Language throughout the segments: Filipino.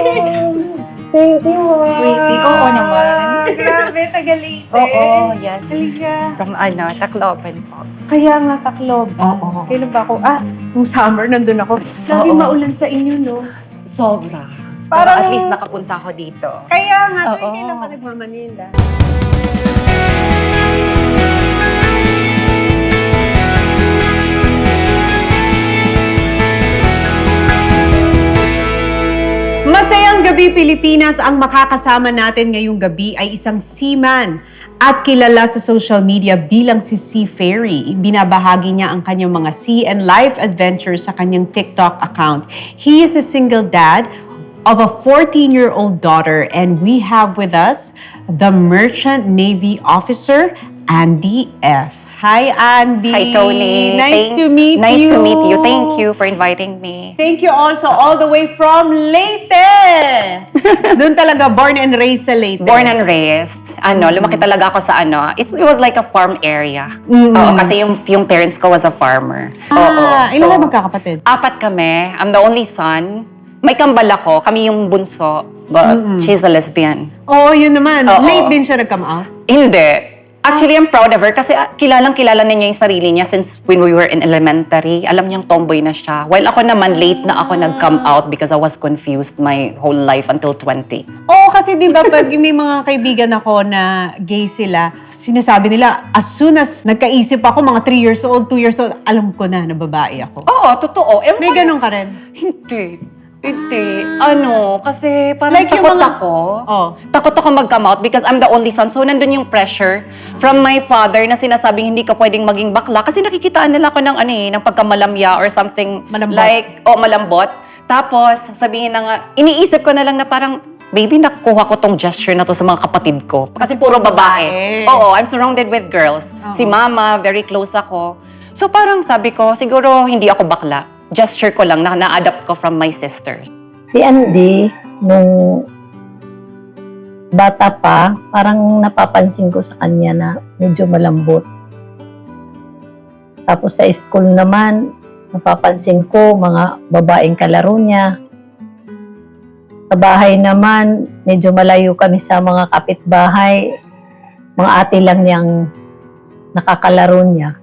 Thank you. Pretty. Oo naman. Grabe, taga-Leyte. Oo, yes. Halika. From Tacloban po. Kaya nga, Taclob. Oo. Kailan ba ako? Nung summer, nandun ako. Laging Oo. maulan sa inyo, no? Sobra. Parang- Pero at least nakapunta ako dito. Kaya nga, Oo. kailan ka nagmamanila? Masayang gabi, Pilipinas! Ang makakasama natin ngayong gabi ay isang seaman at kilala sa social media bilang si Sea Fairy. Binabahagi niya ang kanyang mga sea and life adventures sa kanyang TikTok account. He is a single dad of a 14-year-old daughter, and we have with us the Merchant Navy officer, Andy F. Hi, Andy! Hi, Tony. Nice to meet you! Nice to meet you. Thank you for inviting me. Thank you also all the way from Leyte! Doon talaga, born and raised sa Leyte. Born and raised. Lumaki talaga ako sa it was like a farm area. Oo, kasi yung parents ko was a farmer. Ilan na magkakapatid? 4 kami. I'm the only son. May kambal ako. Kami yung bunso. But she's a lesbian. Oo, yun naman. Oo. Late din siya nag-come out. Hindi. Actually, I'm proud of her kasi kilalang-kilala na niya yung sarili niya since when we were in elementary. Alam niyang tomboy na siya. While ako naman, late na ako nag-come out because I was confused my whole life until 20. Oo, kasi di ba pag may mga kaibigan ako na gay sila, sinasabi nila, as soon as nagkaisip ako, mga 3 years old, 2 years old, alam ko na babae ako. Oo, totoo. May ganun ka rin? Hindi. Kasi parang Like yung takot mga- ako. Oh. Takot ako mag-come out because I'm the only son. So, nandun yung pressure from my father na sinasabing hindi ka pwedeng maging bakla kasi nakikitaan nila ako ng pagkamalamya or something Malambot. malambot. Tapos, sabihin na nga, iniisip ko na lang na parang, maybe nakuha ko tong gesture na to sa mga kapatid ko. Kasi puro babae. Oo, I'm surrounded with girls. Si mama, very close ako. So, parang sabi ko, siguro hindi ako bakla. Gesture ko lang, na-adapt ko from my sisters. Si Andy, nung bata pa, parang napapansin ko sa kanya na medyo malambot. Tapos sa school naman, napapansin ko mga babaeng kalaro niya. Sa bahay naman, medyo malayo kami sa mga kapitbahay. Mga ate lang niyang nakakalaro niya.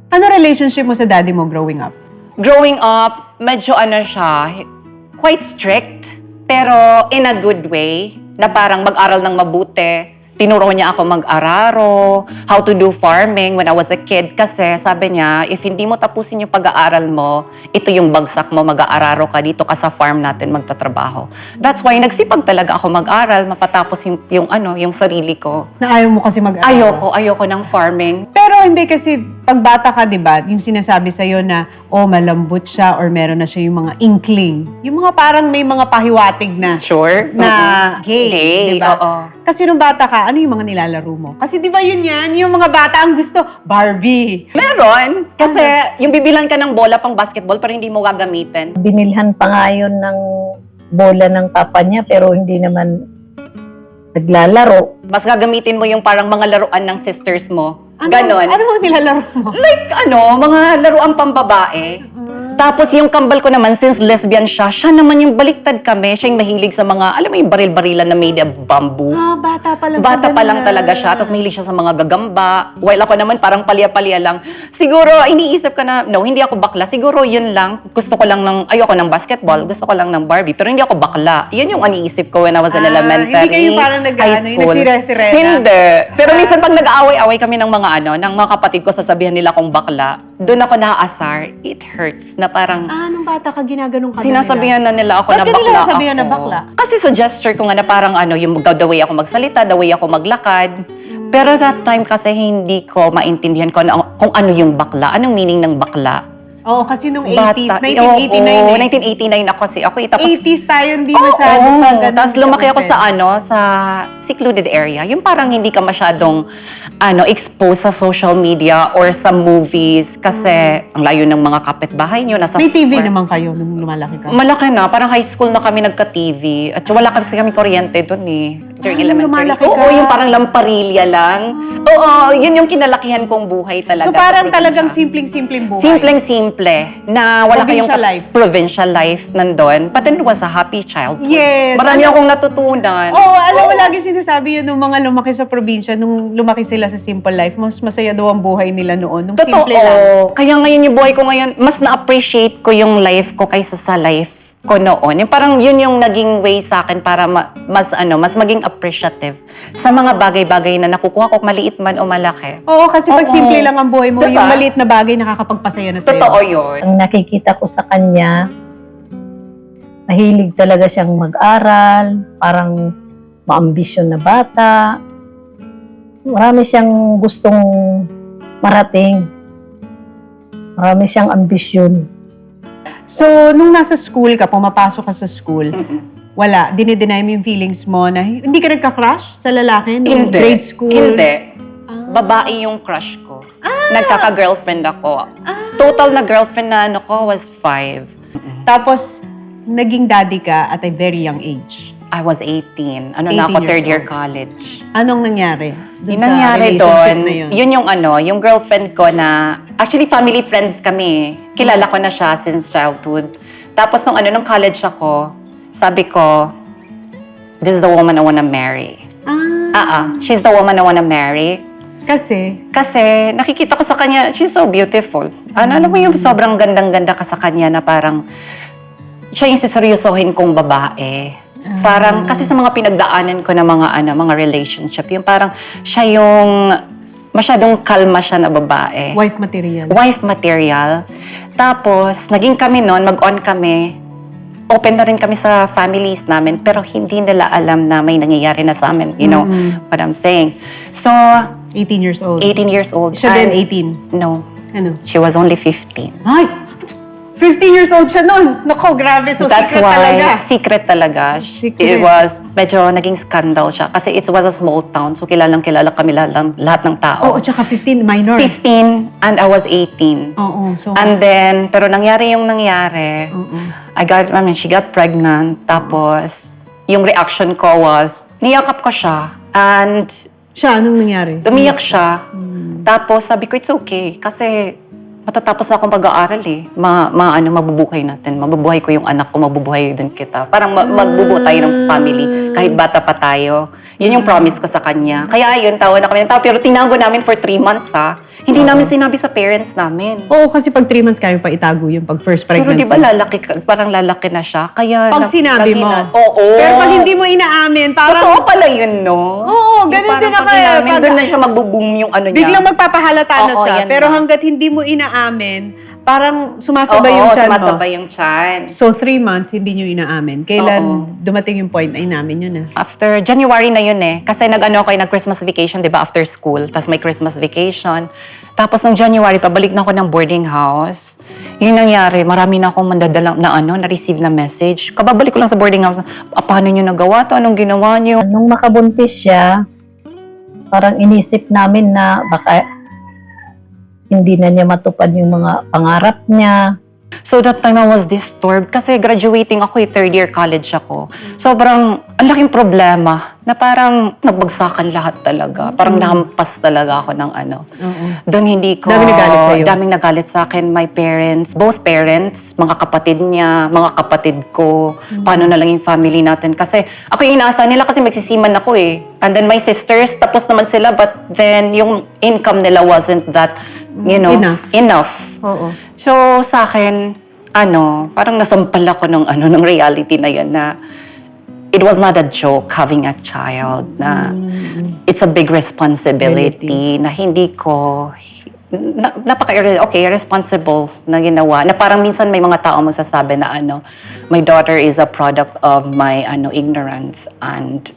Ano relationship mo sa daddy mo growing up? Growing up, medyo siya, quite strict, pero in a good way, na parang mag-aral ng mabuti. Tinuro niya ako mag-araro, how to do farming when I was a kid. Kasi sabi niya, if hindi mo tapusin yung pag-aaral mo, ito yung bagsak mo, mag-aararo ka, dito ka sa farm natin magtatrabaho. That's why nagsipag talaga ako mag-aral, mapatapos yung sarili ko. Na ayaw mo kasi mag-aral? Ayoko ng farming. Pero hindi kasi, pag bata ka, di ba, yung sinasabi sa'yo na, malambot siya or meron na siya yung mga inkling. Yung mga parang may mga pahiwatig na. Sure? Na gay, di ba? Oo. Kasi nung bata ka, ano yung mga nilalaro mo? Kasi di ba yun yan, yung mga bata ang gusto, Barbie. Meron. Kasi yung bibilan ka ng bola pang basketball pero hindi mo gagamitin. Binilhan pa nga yun ng bola ng papa niya pero hindi naman naglalaro. Mas gagamitin mo yung parang mga laruan ng sisters mo. Ano, Ganon. Ano mga nilalaro mo? Like mga laruan pambabae. Tapos yung kambal ko naman, since lesbian siya naman yung baliktad kami. Siya yung mahilig sa mga, alam mo yung baril-barilan na made of bamboo. Bata pa lang Bata siya pa lang ganun. talaga siya. Tapos mahilig siya sa mga gagamba. While ako naman parang palya-palya lang. Siguro, iniisip ka na, no, hindi ako bakla. Siguro yun lang. Gusto ko lang ayoko ng basketball. Gusto ko lang ng Barbie. Pero hindi ako bakla. Yun yung iniisip ko when I was in elementary. Hindi kayo parang high school. nagsire-sirena? Hindi. Pero minsan pag nag-aaway-away kami ng mga ng mga kapatid ko, sasabihan nila akong bakla. Doon ako naaasar. It hurts na parang Nung bata ka, ginaganong ka sinasabihan na nila ako Ba't na ka nila bakla sasabihan ako. na bakla? Kasi sa gesture ko nga na parang yung the way ako magsalita, the way ako maglakad. Pero that time kasi hindi ko maintindihan kung ano yung bakla. Anong meaning ng bakla? Oo, kasi nung Bata. 80s, 1989 Oo, 1989 ako kasi ako. Tapos 80s tayo, hindi masyado pa ganun. Tapos lumaki ako sa sa secluded area. Yung parang hindi ka masyadong exposed sa social media or sa movies kasi ang layo ng mga kapitbahay nyo. Nasa May TV farm. naman kayo nung lumalaki ka. Malaki na. Parang high school na kami nagka-TV. At wala kasi kami kuryente doon eh. during Ah, elementary. lumalaki ka. Oo, yung parang lamparilya lang. Oo, yun yung kinalakihan kong buhay talaga. So parang sa talagang probinsya. simpleng-simpleng buhay. Simpleng-simple na wala kayong Provincial life. provincial life nandun. But then it was a happy childhood. Yes. Marami akong natutunan. Oo, alam mo, lagi sinasabi yun ng mga lumaki sa probinsya, nung lumaki sila sa simple life, mas masaya daw ang buhay nila noon. Nung Totoo. simple lang. Kaya ngayon yung buhay ko ngayon, mas na-appreciate ko yung life ko kaysa sa life ko noon. Yung parang yun yung naging way sa akin para mas maging appreciative sa mga bagay-bagay na nakukuha ko, maliit man o malaki. Oo, kasi pag Oo. simple lang ang buhay mo, Diba? yung maliit na bagay nakakapagpasaya na sa'yo. Totoo yun. Ang nakikita ko sa kanya, mahilig talaga siyang mag-aral, parang maambisyon na bata. Marami siyang gustong marating. Marami siyang ambisyon. So, nung nasa school ka, pumapasok ka sa school, wala, dinideny mo yung feelings mo na hindi ka nagka-crush sa lalaki nung Hindi. grade school? Hindi. Babae yung crush ko. Nagkaka-girlfriend ako. Total na girlfriend na ano ko was 5. Tapos, naging daddy ka at a very young age. I was 18. Ano 18 na ako, years third year old. college. Anong nangyari? Dun Yung sa nangyari relationship doon, na yun? yun yung yung girlfriend ko na, actually family friends kami. Kilala ko na siya since childhood. Tapos nung college ako, sabi ko, this is the woman I wanna marry. She's the woman I wanna marry. Kasi, Kasi nakikita ko sa kanya, she's so beautiful. Alam mo yung sobrang gandang-ganda ka sa kanya na parang, siya yung siseryosohin kong babae. Parang, kasi sa mga pinagdaanan ko na mga relationship, yung parang siya yung masyadong kalma siya na babae. wife material. Wife material. Tapos, naging kami noon, mag-on kami. Open na rin kami sa families namin, pero hindi nila alam na may nangyayari na sa amin. You know what I'm saying? So, 18 years old. 18 years old. Siya din, and- 18. No. Ano? She was only 15. Ay! 15 years old siya noon. Nako, grabe. So, That's secret why, talaga. secret talaga. Secret. It was, medyo naging scandal siya. Kasi it was a small town, so kilalang kilala kami lahat ng tao. Oo, tsaka 15, minor. 15, and I was 18. Oo, so, And then, pero nangyari yung nangyari. She got pregnant. Tapos, yung reaction ko was, niyakap ko siya. And, siya, anong nangyari? umiyak siya. Tapos, sabi ko, it's okay. Kasi, matatapos na akong pag-aaral eh. Mabubuhay natin. Mabubuhay ko yung anak ko, mabubuhay din kita. Parang magbubuo tayo ng family. Kahit bata pa tayo. Yun yung promise ko sa kanya. Kaya ayun, tawa na kami ng tawa. Pero tinago namin for 3 months ha. Hindi namin sinabi sa parents namin. Oo, kasi pag 3 months kayo pa itago yung pag first Pero pregnancy. di ba parang lalaki na siya? Kaya Pag sinabi mo. Oo. Pero pag hindi mo inaamin, parang Totoo pala yun, no? Oo, Yung ganun parang din ako pag eh. inamin, Pag- doon na siya magbo-boom yung ano niya. biglang magpapahalata na Oo, siya. yan Pero na. hanggat hindi mo inaamin, parang sumasabay yung tiyan mo. sumasabay yung tiyan. So, 3 months, hindi nyo inaamin. Kailan Oo. dumating yung point na inamin yun na? After January na yun eh. Kasi nag-Christmas vacation, di ba, after school. Tapos may Christmas vacation. Tapos nung January, pabalik na ako ng boarding house. Yung nangyari, marami na akong mandadalang na-receive na message. Kababalik ko lang sa boarding house, paano nyo nagawa to? Anong ginawa nyo? Nung nakabuntis siya, parang inisip namin na baka hindi na niya matupad yung mga pangarap niya. So that time I was disturbed kasi graduating ako third year college ako. Sobrang, ang laking problema na parang nagbagsakan lahat talaga. Parang nahampas talaga ako ng Doon hindi ko... Daming nagalit sa'yo. Daming nagalit sa akin. My parents, both parents, mga kapatid niya, mga kapatid ko. Paano na lang yung family natin. Kasi ako yung inaasa nila kasi magsisiman ako eh. And then my sisters, tapos naman sila, but then yung income nila wasn't that, enough. Oo. So, sa akin, parang nasampal ako ng reality na yan na it was not a joke having a child, na it's a big responsibility na hindi ko, irresponsible na ginawa. Na parang minsan may mga tao magsasabi na my daughter is a product of my ignorance and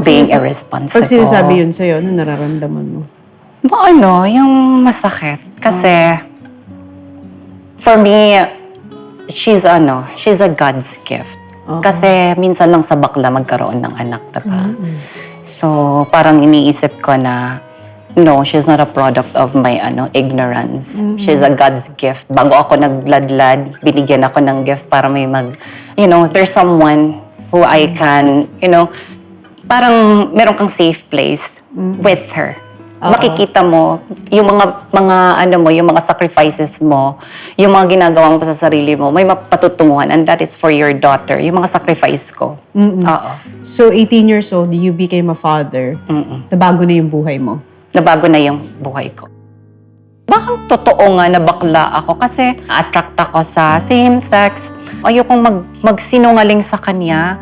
being irresponsible. Pag sinasabi yun sa'yo, ano nararamdaman mo? Yung masakit. Kasi, for me, she's a God's gift. Kasi minsan lang sa bakla magkaroon ng anak, diba? So, parang iniisip ko na, no, she's not a product of my ignorance. She's a God's gift. Bago ako nagladlad, binigyan ako ng gift para may there's someone who I can, parang meron kang safe place with her. Oo. Makikita mo yung yung mga sacrifices mo, yung mga ginagawa mo sa sarili mo, may mapatutunguhan, and that is for your daughter, yung mga sacrifice ko. Oo. So, 18 years old, you became a father. Nabago na yung buhay mo. Nabago na yung buhay ko. Baka totoo nga na bakla ako kasi attract ako sa same sex. Ayokong magsinungaling sa kanya.